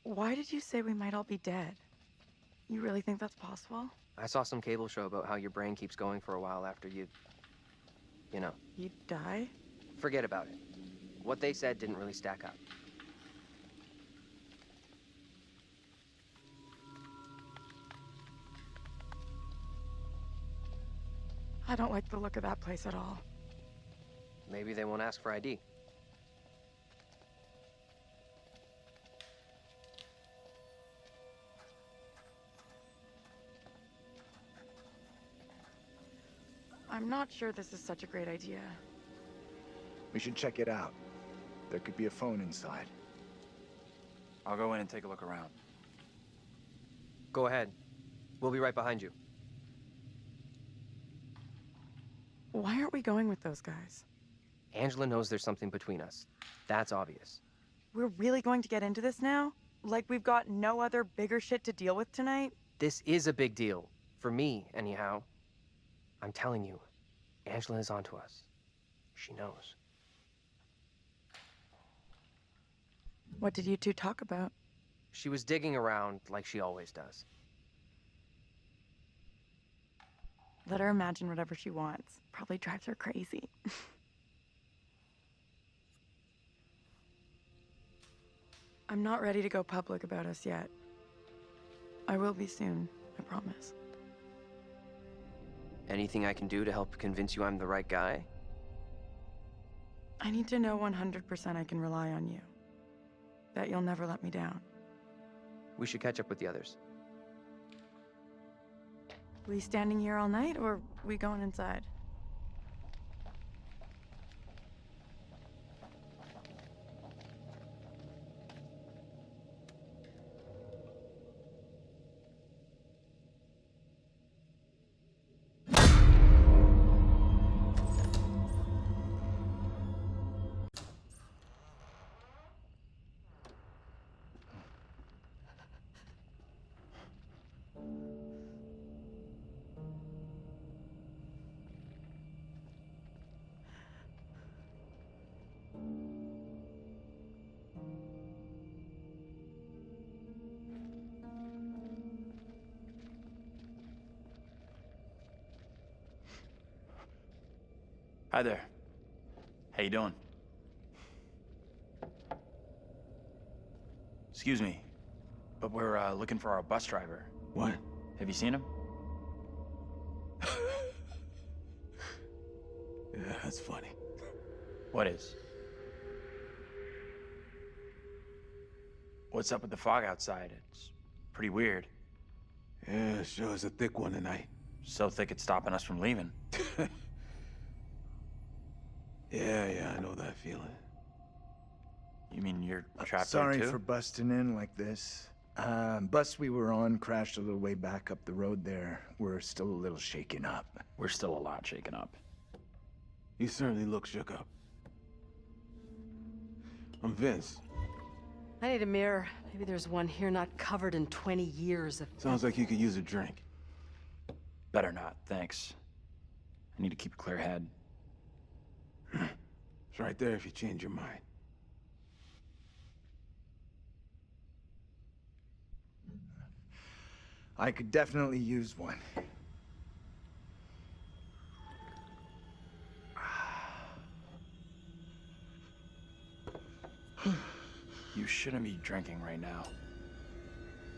Why did you say we might all be dead? You really think that's possible? I saw some cable show about how your brain keeps going for a while after you know. You die? Forget about it. What they said didn't really stack up. I don't like the look of that place at all. Maybe they won't ask for ID. I'm not sure this is such a great idea. We should check it out. There could be a phone inside. I'll go in and take a look around. Go ahead. We'll be right behind you. Why aren't we going with those guys? Angela knows there's something between us. That's obvious. We're really going to get into this now? Like we've got no other bigger shit to deal with tonight? This is a big deal. For me, anyhow. I'm telling you, Angela is onto us. She knows. What did you two talk about? She was digging around like she always does. Let her imagine whatever she wants. Probably drives her crazy. I'm not ready to go public about us yet. I will be soon, I promise. Anything I can do to help convince you I'm the right guy? I need to know 100% I can rely on you. That you'll never let me down. We should catch up with the others. We standing here all night, or we going inside? Hi there. How you doing? Excuse me, but we're looking for our bus driver. What? Have you seen him? Yeah, that's funny. What is? What's up with the fog outside? It's pretty weird. Yeah, sure is a thick one tonight. So thick it's stopping us from leaving. Yeah, I know that feeling. You mean you're trapped Sorry there too? for busting in like this. Bus we were on crashed a little way back up the road there. We're still a little shaken up. We're still a lot shaken up. You certainly look shook up. I'm Vince. I need a mirror. Maybe there's one here not covered in 20 years of... Sounds like you could use a drink. Better not, thanks. I need to keep a clear head. It's right there if you change your mind. I could definitely use one. You shouldn't be drinking right now.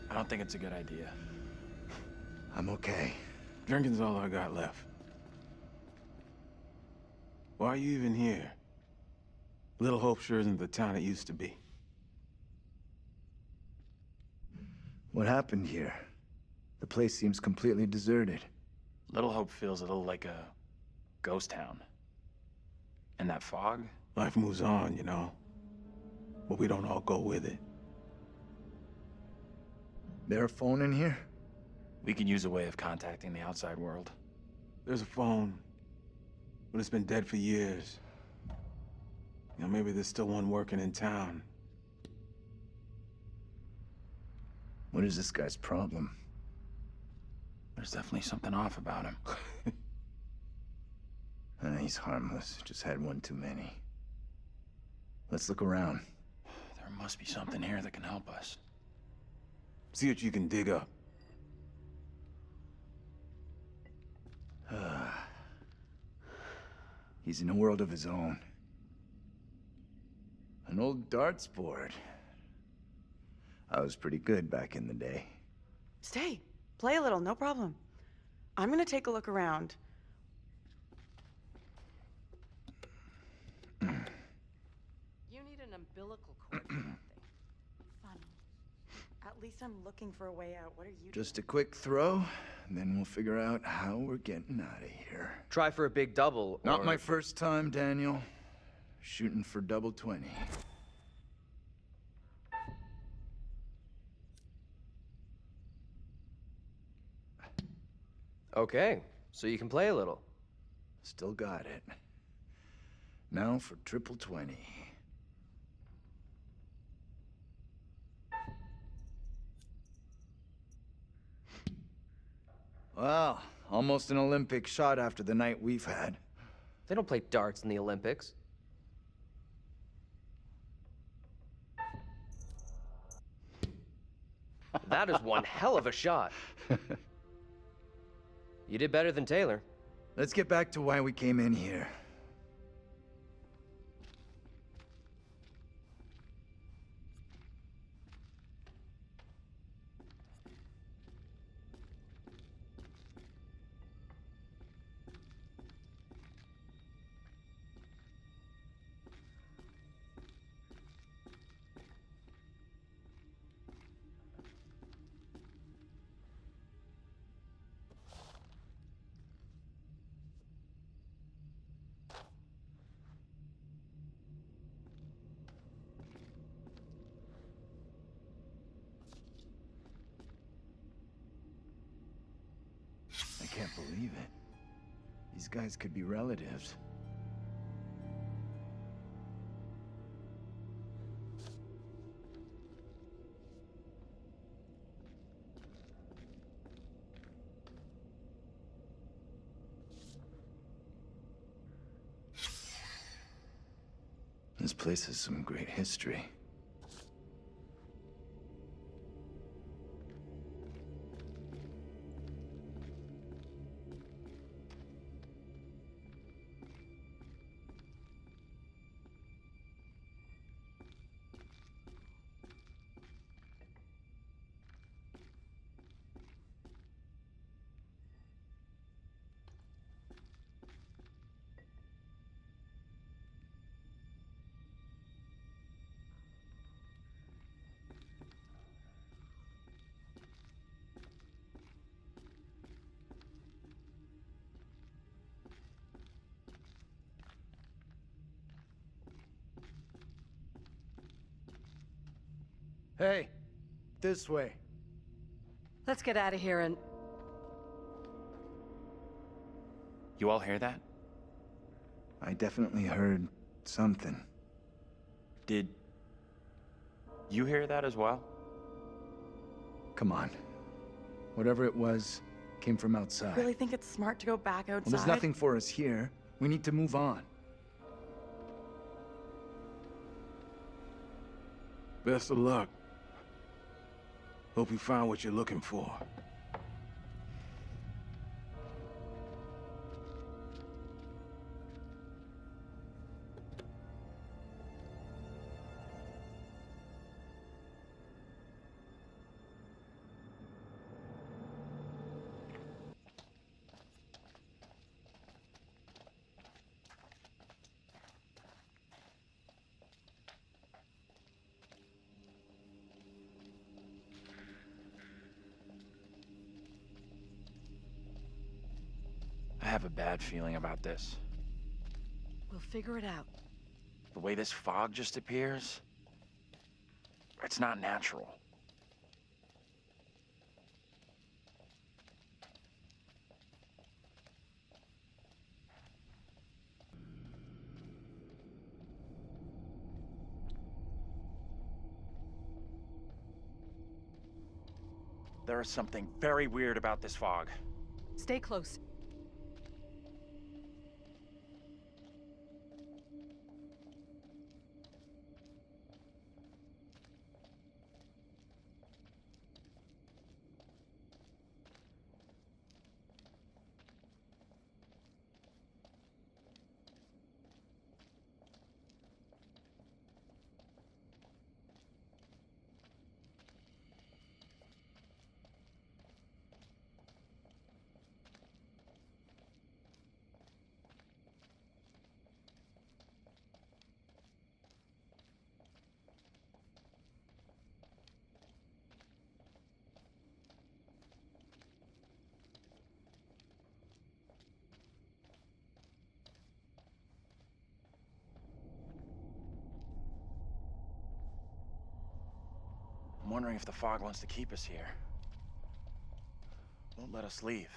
I don't think it's a good idea. I'm okay. Drinking's all I got left. Why are you even here? Little Hope sure isn't the town it used to be. What happened here? The place seems completely deserted. Little Hope feels a little like a ghost town. And that fog? Life moves on, you know. But we don't all go with it. There a phone in here? We could use a way of contacting the outside world. There's a phone, but it's been dead for years. You know, maybe there's still one working in town. What is this guy's problem? There's definitely something off about him. He's harmless. Just had one too many. Let's look around. There must be something here that can help us. See what you can dig up. He's in a world of his own. An old darts board. I was pretty good back in the day. Stay. Play a little, no problem. I'm gonna take a look around. You need an umbilical cord for that thing. Fun. At least I'm looking for a way out. What are you Just a quick throw, and then we'll figure out how we're getting out of here. Try for a big double. Not or- my first time, Daniel. Shooting for double 20. Okay, so you can play a little. Still got it. Now for triple 20. Well, almost an Olympic shot after the night we've had. They don't play darts in the Olympics. That is one hell of a shot. You did better than Taylor. Let's get back to why we came in here. I can't believe it. These guys could be relatives. This place has some great history. Hey, this way. Let's get out of here and... You all hear that? I definitely heard something. Did you hear that as well? Come on. Whatever it was, came from outside. really think it's smart to go back outside? Well, there's nothing for us here. We need to move on. Best of luck. Hope you find what you're looking for. I have a bad feeling about this. We'll figure it out. The way this fog just appears, it's not natural. There is something very weird about this fog. Stay close. I'm wondering if the fog wants to keep us here. Won't let us leave.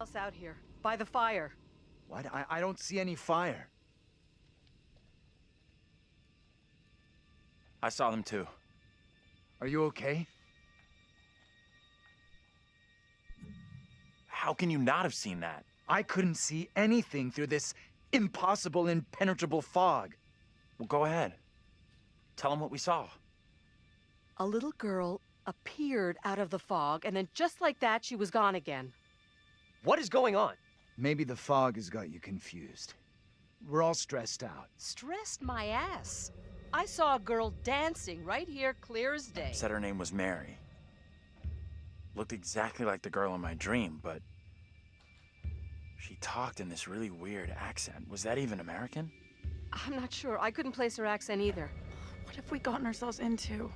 Else out here, by the fire. What? I don't see any fire. I saw them too. Are you okay? How can you not have seen that? I couldn't see anything through this impossible, impenetrable fog. Well, go ahead. Tell them what we saw. A little girl appeared out of the fog, and then just like that, she was gone again. What is going on? Maybe the fog has got you confused. We're all stressed out. Stressed my ass. I saw a girl dancing right here, clear as day. Said her name was Mary. Looked exactly like the girl in my dream, but she talked in this really weird accent. Was that even American? I'm not sure. I couldn't place her accent either. What have we gotten ourselves into?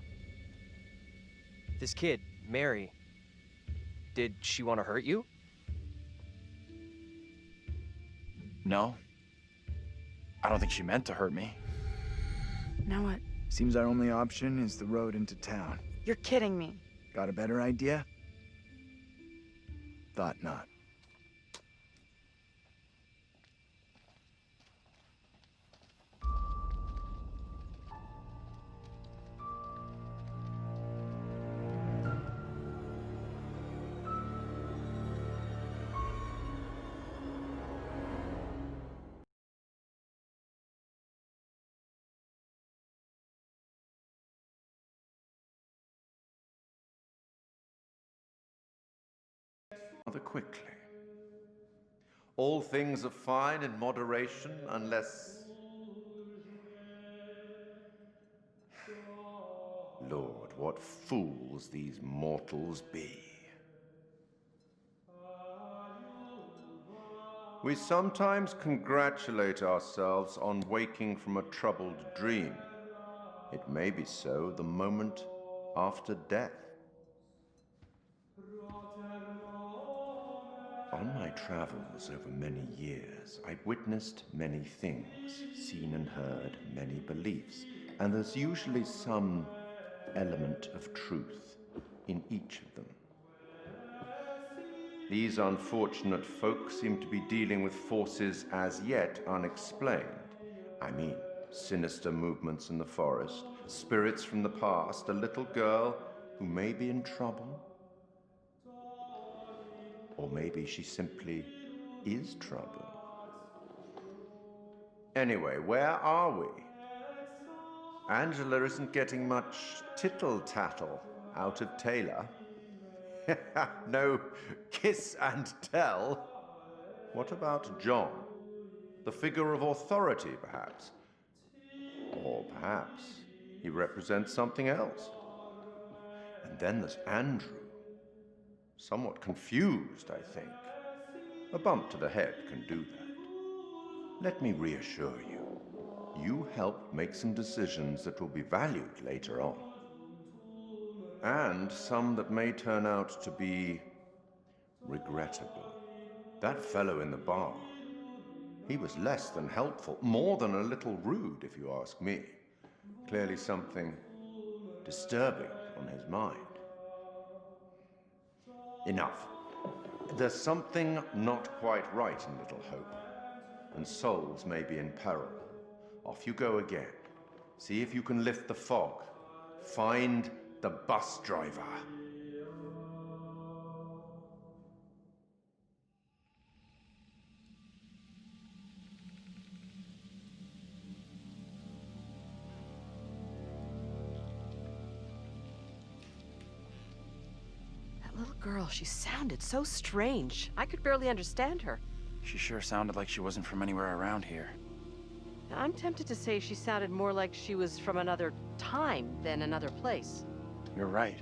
This kid, Mary, did she want to hurt you? No. I don't think she meant to hurt me. Now what? Seems our only option is the road into town. You're kidding me. Got a better idea? Thought not. Rather quickly. All things are fine in moderation unless... Lord, what fools these mortals be. We sometimes congratulate ourselves on waking from a troubled dream. It may be so the moment after death. On my travels over many years, I've witnessed many things, seen and heard many beliefs, and there's usually some element of truth in each of them. These unfortunate folk seem to be dealing with forces as yet unexplained. I mean, sinister movements in the forest, spirits from the past, a little girl who may be in trouble. Or maybe she simply is trouble. Anyway, where are we? Angela isn't getting much tittle-tattle out of Taylor. No kiss and tell. What about John? The figure of authority, perhaps? Or perhaps he represents something else. And then there's Andrew. Somewhat confused, I think. A bump to the head can do that. Let me reassure you. You helped make some decisions that will be valued later on. And some that may turn out to be regrettable. That fellow in the bar, he was less than helpful, more than a little rude, if you ask me. Clearly something disturbing on his mind. Enough. There's something not quite right in Little Hope, and souls may be in peril. Off you go again. See if you can lift the fog. Find the bus driver. That little girl, she sounded so strange. I could barely understand her. She sure sounded like she wasn't from anywhere around here. I'm tempted to say she sounded more like she was from another time than another place. You're right.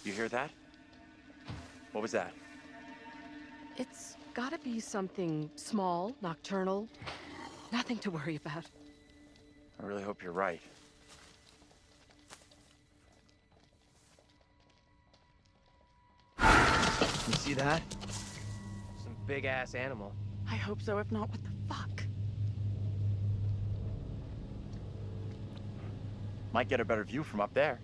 You hear that? What was that? It's gotta be something small, nocturnal. Nothing to worry about. I really hope you're right. You see that? Some big-ass animal. I hope so. If not, what the fuck? Might get a better view from up there.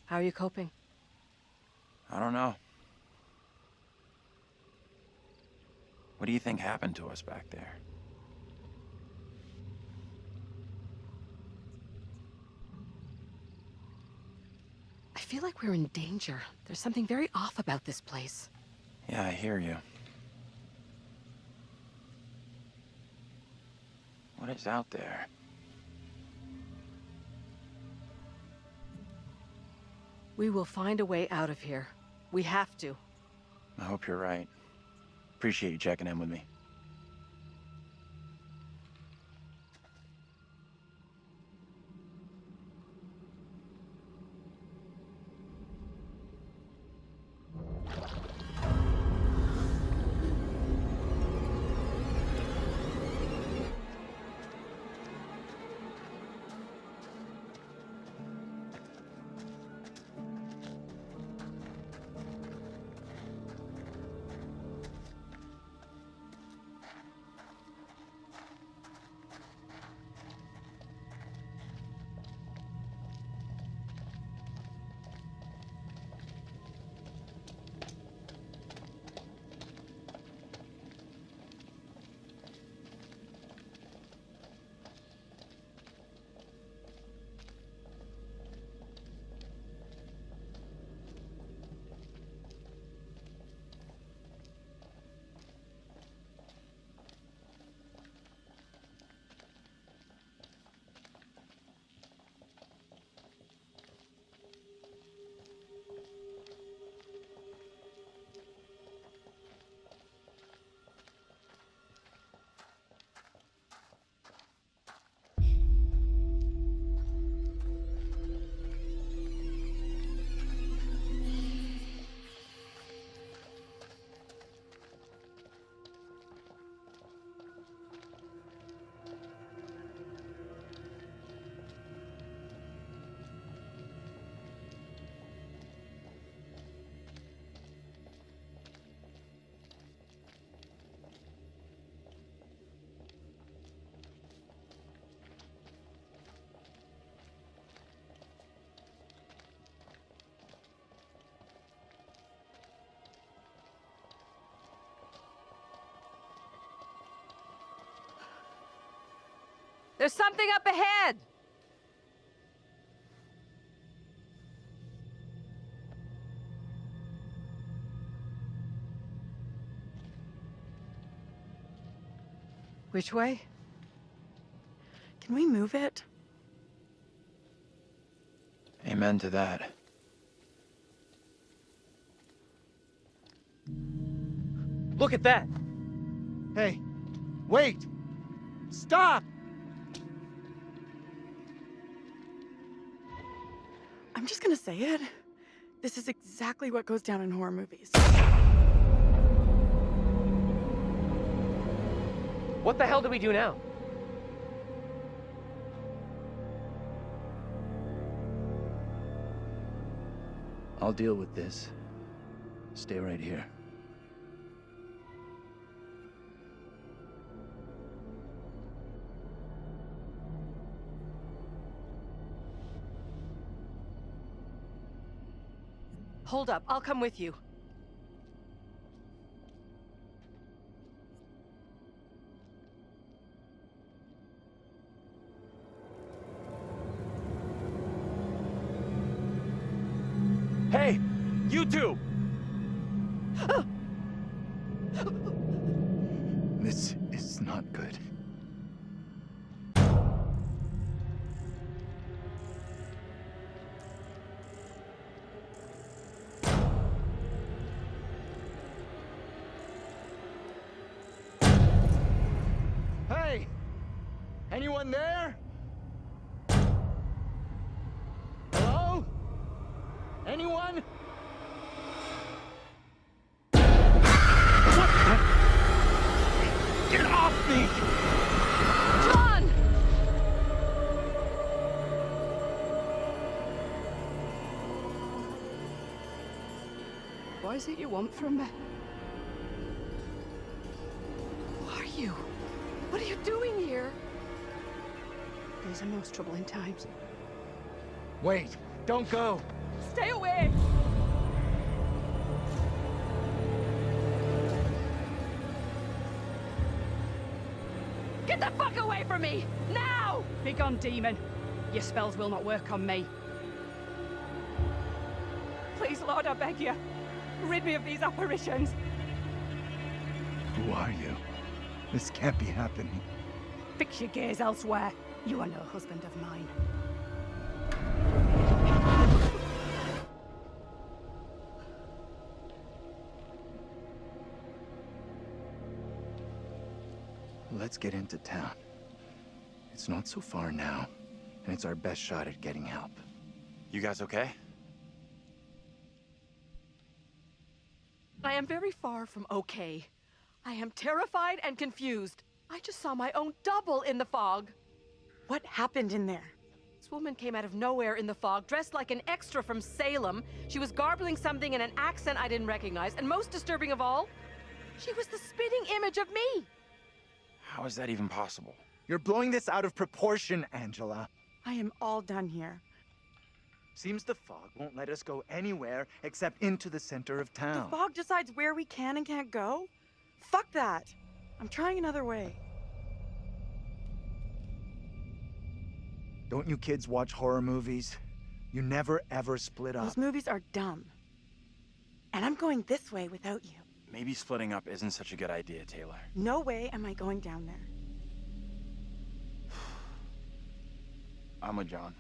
How are you coping? I don't know. What do you think happened to us back there? I feel like we're in danger. There's something very off about this place. Yeah, I hear you. What is out there? We will find a way out of here. We have to. I hope you're right. Appreciate you checking in with me. There's something up ahead! Which way? Can we move it? Amen to that. Look at that! Hey, wait! Stop! I'm just gonna say it. This is exactly what goes down in horror movies. What the hell do we do now? I'll deal with this. Stay right here. Hold up, I'll come with you. Hey! You two! This is not good. Hey! Anyone there? Hello? Anyone? Get off me! John! What is it you want from me? Who are you? What are you doing here? These are most troubling times. Wait, don't go! Stay away! Get the fuck away from me! Now! Begone, demon. Your spells will not work on me. Please, Lord, I beg you. Rid me of these apparitions. Who are you? This can't be happening. Fix your gaze elsewhere. You are no husband of mine. Let's get into town. It's not so far now, and it's our best shot at getting help. You guys okay? I am very far from okay. I am terrified and confused. I just saw my own double in the fog. What happened in there? This woman came out of nowhere in the fog, dressed like an extra from Salem. She was garbling something in an accent I didn't recognize, and most disturbing of all, she was the spitting image of me. How is that even possible? You're blowing this out of proportion, Angela. I am all done here. Seems the fog won't let us go anywhere except into the center of The town. fog decides where we can and can't go? Fuck that. I'm trying another way. Don't you kids watch horror movies? You never ever split up. Those movies are dumb. And I'm going this way without you. Maybe splitting up isn't such a good idea, Taylor. No way am I going down there. I'm with John.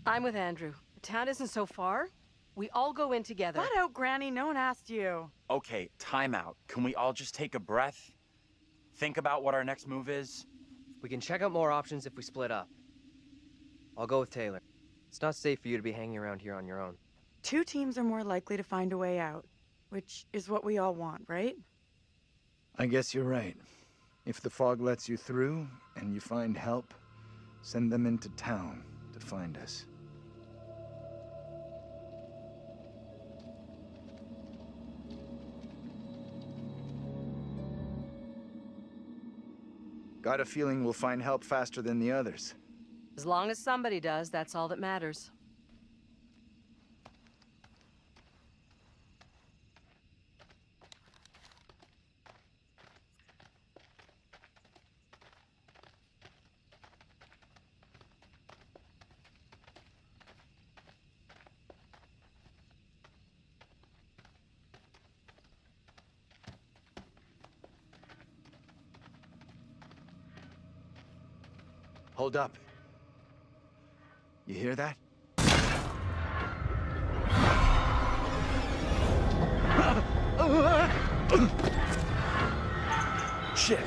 I'm with Andrew. The town isn't so far. We all go in together. Flat out, Granny. No one asked you. Okay, time out. Can we all just take a breath? Think about what our next move is? We can check out more options if we split up. I'll go with Taylor. It's not safe for you to be hanging around here on your own. Two teams are more likely to find a way out, which is what we all want, right? I guess you're right. If the fog lets you through and you find help, send them into town to find us. Got a feeling we'll find help faster than the others. As long as somebody does, that's all that matters. Hold up. You hear that? Shit.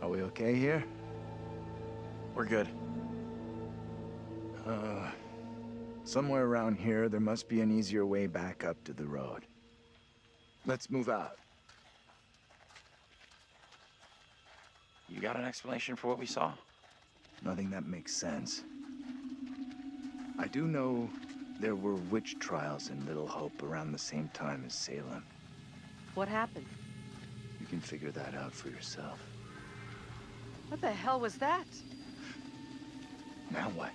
Are we okay here? We're good. Somewhere around here, there must be an easier way back up to the road. Let's move out. You got an explanation for what we saw? Nothing that makes sense. I do know there were witch trials in Little Hope around the same time as Salem. What happened? You can figure that out for yourself. What the hell was that? Now what?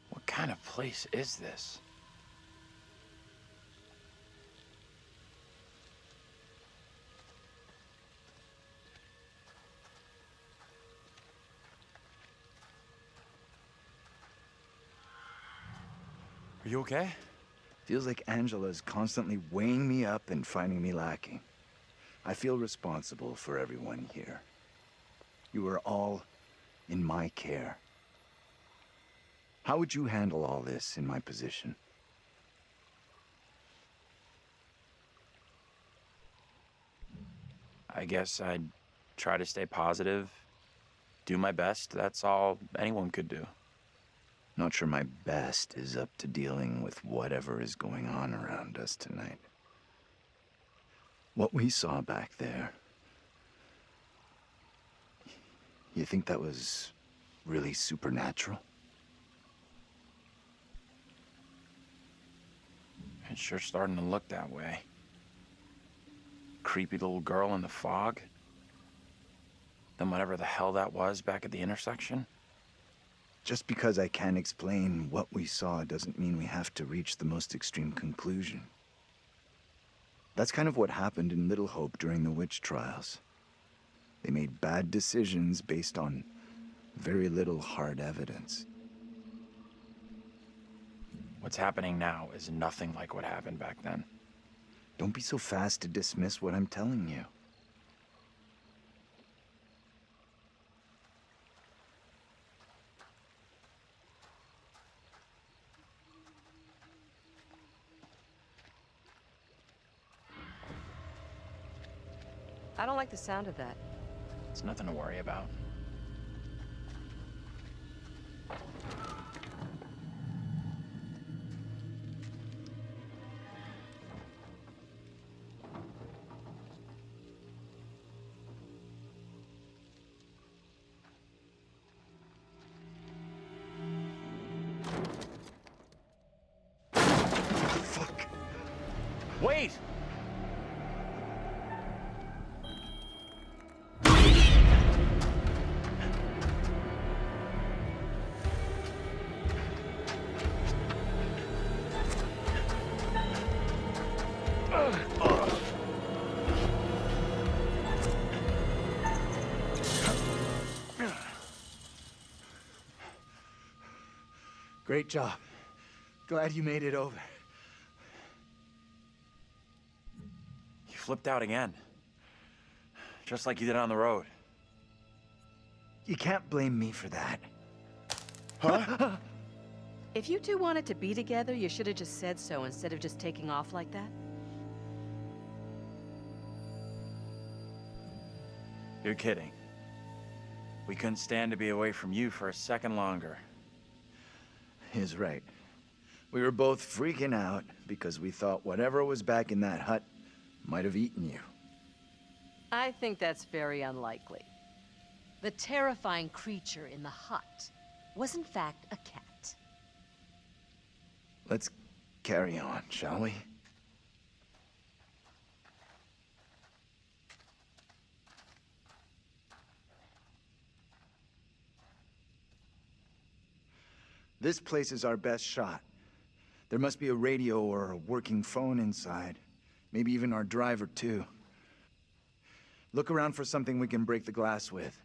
What kind of place is this? Are you okay? Feels like Angela's constantly weighing me up and finding me lacking. I feel responsible for everyone here. You are all in my care. How would you handle all this in my position? I guess I'd try to stay positive, do my best. That's all anyone could do. Not sure my best is up to dealing with whatever is going on around us tonight. What we saw back there, you think that was really supernatural? It's sure starting to look that way. Creepy little girl in the fog. Then whatever the hell that was back at the intersection. Just because I can't explain what we saw doesn't mean we have to reach the most extreme conclusion. That's kind of what happened in Little Hope during the witch trials. They made bad decisions based on very little hard evidence. What's happening now is nothing like what happened back then. Don't be so fast to dismiss what I'm telling you. I don't like the sound of that. It's nothing to worry about. Fuck. Wait! Great job. Glad you made it over. You flipped out again. Just like you did on the road. You can't blame me for that. Huh? If you two wanted to be together, you should have just said so instead of just taking off like that. You're kidding. We couldn't stand to be away from you for a second longer. He's right. We were both freaking out because we thought whatever was back in that hut might have eaten you. I think that's very unlikely. The terrifying creature in the hut was in fact a cat. Let's carry on, shall we? This place is our best shot. There must be a radio or a working phone inside. Maybe even our driver, too. Look around for something we can break the glass with.